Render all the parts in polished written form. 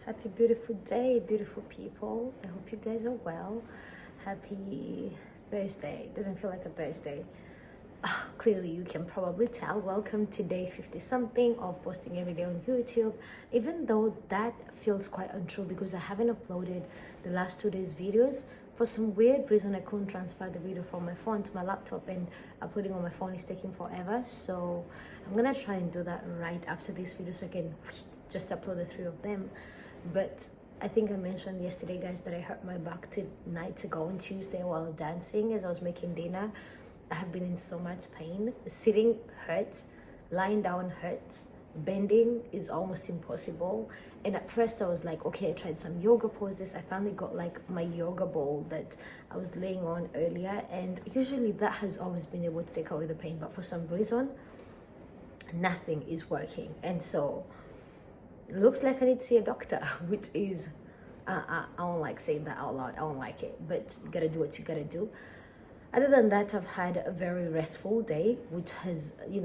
Happy beautiful day, beautiful people. I hope you guys are well. Happy Thursday. Doesn't feel like a Thursday. Clearly you can probably tell. Welcome to day 50 something of posting every day on YouTube, even though that feels quite untrue because I haven't uploaded the last 2 days videos. For some weird reason I couldn't transfer the video from my phone to my laptop, and uploading on my phone is taking forever. So I'm gonna try and do that right after this video so I can just upload the 3 of them. But I think I mentioned yesterday, guys, that I hurt my back nights ago on Tuesday while dancing as I was making dinner. I have been in so much pain. Sitting hurts, lying down hurts, bending is almost impossible. And at first I was like, okay, I tried some yoga poses. I finally got like my yoga ball that I was laying on earlier, and usually that has always been able to take away the pain, but for some reason nothing is working. And so it looks like I need to see a doctor, which is I don't like saying that out loud. I don't like it, but you gotta do what you gotta do. Other than that, I've had a very restful day, which has, it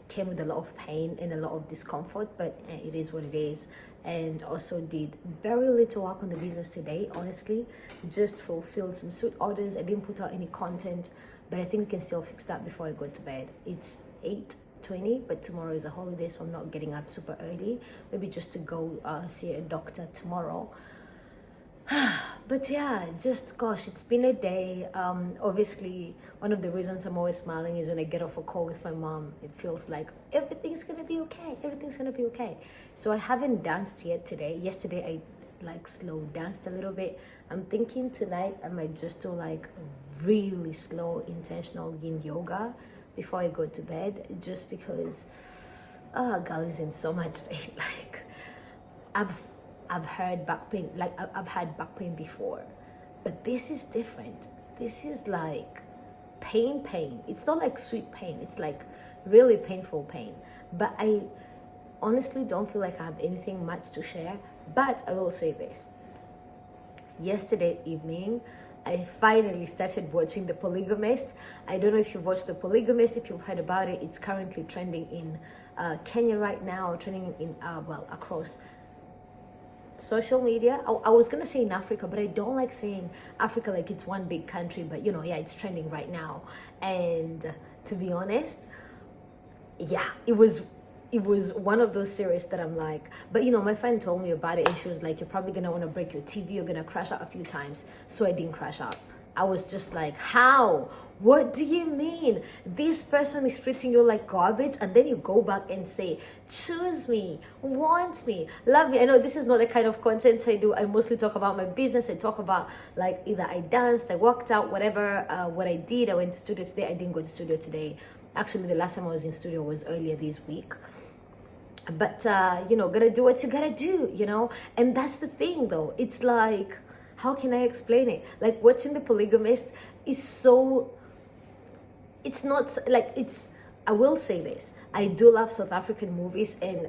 came with a lot of pain and a lot of discomfort, but it is what it is. And also did very little work on the business today, honestly. Just fulfilled some suit orders. I didn't put out any content, but I think we can still fix that before I go to bed. It's 8:20, but tomorrow is a holiday, so I'm not getting up super early. Maybe just to go see a doctor tomorrow. But yeah, just gosh, it's been a day. Obviously one of the reasons I'm always smiling is when I get off a call with my mom. It feels like everything's gonna be okay, everything's gonna be okay. So I haven't danced yet today. Yesterday I like slow danced a little bit. I'm thinking tonight I might just do like really slow intentional yin yoga before I go to bed, just because girl is in so much pain. Like I've heard back pain, like I've had back pain before, but this is different. This is like pain. It's not like sweet pain, it's like really painful pain. But I honestly don't feel like I have anything much to share. But I will say this: yesterday evening I finally started watching The Polygamist. I don't know if you've watched The Polygamist, if you've heard about it. It's currently trending in Kenya right now, trending in across social media. I was gonna say in Africa, but I don't like saying Africa like it's one big country. But yeah, it's trending right now. And to be honest, yeah, it was one of those series that I'm like, but my friend told me about it, and she was like, you're probably gonna want to break your TV, you're gonna crash out a few times. So I didn't crash out. I was just like, how? What do you mean? This person is treating you like garbage, and then you go back and say, choose me, want me, love me. I know this is not the kind of content I do. I mostly talk about my business. I talk about like either I danced, I worked out, whatever, what I did. I went to studio today. I didn't go to studio today. Actually, the last time I was in studio was earlier this week. But gotta do what you gotta do, and that's the thing though. It's like, how can I explain it? Like, watching The Polygamist is so, it's not like, I will say this, I do love South African movies and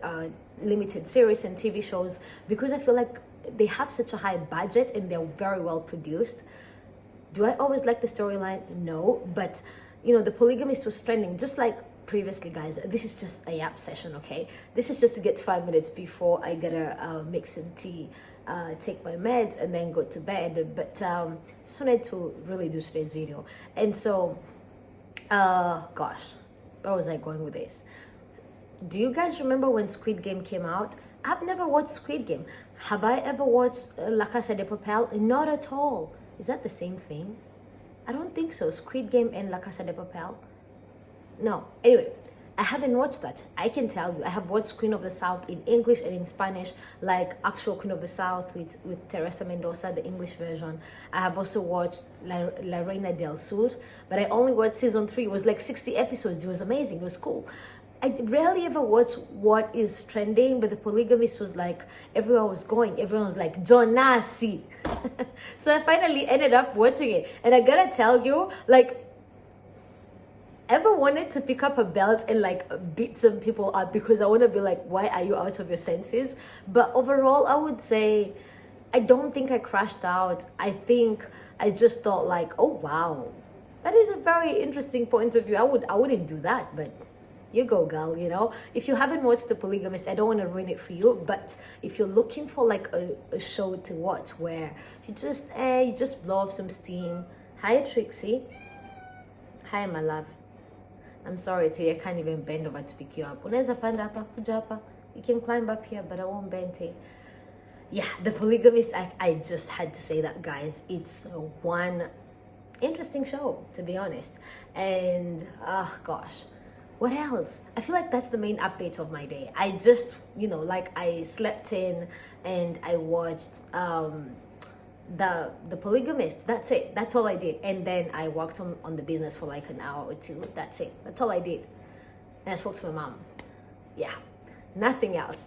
limited series and TV shows, because I feel like they have such a high budget and they're very well produced. Do I always like the storyline? No, but The Polygamist was trending just like previously, guys. This is just a yap session, okay? This is just to get 5 minutes before I gotta make some tea, take my meds, and then go to bed. But just wanted to really do today's video. And so gosh, where was I going with this? Do you guys remember when Squid Game came out? I've never watched Squid Game. Have I ever watched La Casa de Papel? Not at all. Is that the same thing? I don't think so. Squid Game and La Casa de Papel. No, anyway, I haven't watched that. I can tell you, I have watched Queen of the South in English and in Spanish, like actual Queen of the South with Teresa Mendoza, the English version. I have also watched La Reina del Sur, but I only watched season 3. It was like 60 episodes. It was amazing. It was cool. I rarely ever watch what is trending, but The Polygamist was like, everyone was like, Jonasiiiii. So I finally ended up watching it. And I gotta tell you, like, ever wanted to pick up a belt and like beat some people up because I want to be like, why are you out of your senses? But overall, I would say I don't think I crashed out. I think I just thought like, oh wow, that is a very interesting point of view. I wouldn't do that, but you go, girl. You know, if you haven't watched The Polygamist, I don't want to ruin it for you, but if you're looking for like a show to watch where you just blow off some steam. Hi Trixie. Hi my love. I'm sorry T, I can't even bend over to pick you up. Unaweza panda hapa, kuja hapa. You can climb up here, but I won't bend T. Yeah, The Polygamist, I just had to say that, guys. It's one interesting show, to be honest. And oh gosh, what else? I feel like that's the main update of my day. I just, you know, like I slept in and I watched the Polygamist. That's it. That's all I did. And then I worked on the business for like an hour or two. That's it. That's all I did. And I spoke to my mom. Yeah, nothing else.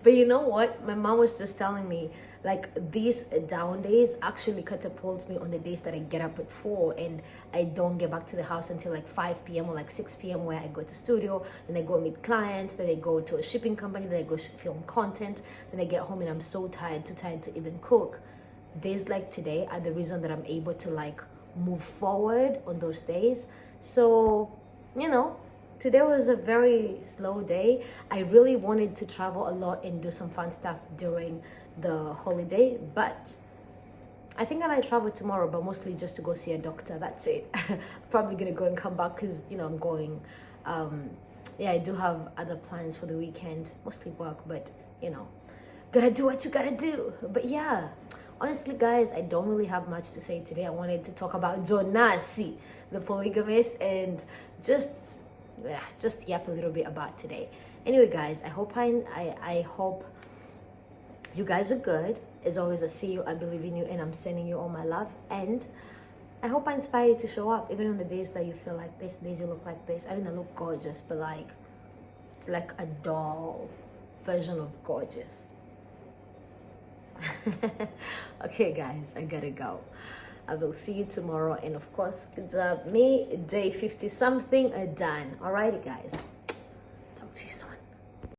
But you know what, my mom was just telling me, like, these down days actually catapult me on the days that I get up at 4 and I don't get back to the house until like 5 p.m. or like 6 p.m. where I go to studio, then I go meet clients, then I go to a shipping company, then I go film content, then I get home and I'm so tired, too tired to even cook. Days like today are the reason that I'm able to like move forward on those days. So, you know, today was a very slow day. I really wanted to travel a lot and do some fun stuff during the holiday, but I think I might travel tomorrow, but mostly just to go see a doctor. That's it. Probably gonna go and come back because, you know, I'm going. Yeah, I do have other plans for the weekend, mostly work, but you know, gotta do what you gotta do. But yeah, honestly guys, I don't really have much to say today. I wanted to talk about Jonasiiiii, the Polygamist, and just yap a little bit about today. Anyway guys, I hope you guys are good. As always, I see you, I believe in you, and I'm sending you all my love. And I hope I inspire you to show up even on the days that you feel like this, days you look like this. I mean, I look gorgeous, but like, it's like a doll version of gorgeous. Okay guys, I gotta go. I will see you tomorrow, and of course, good job me. Day 50 something done. Alrighty guys, talk to you soon.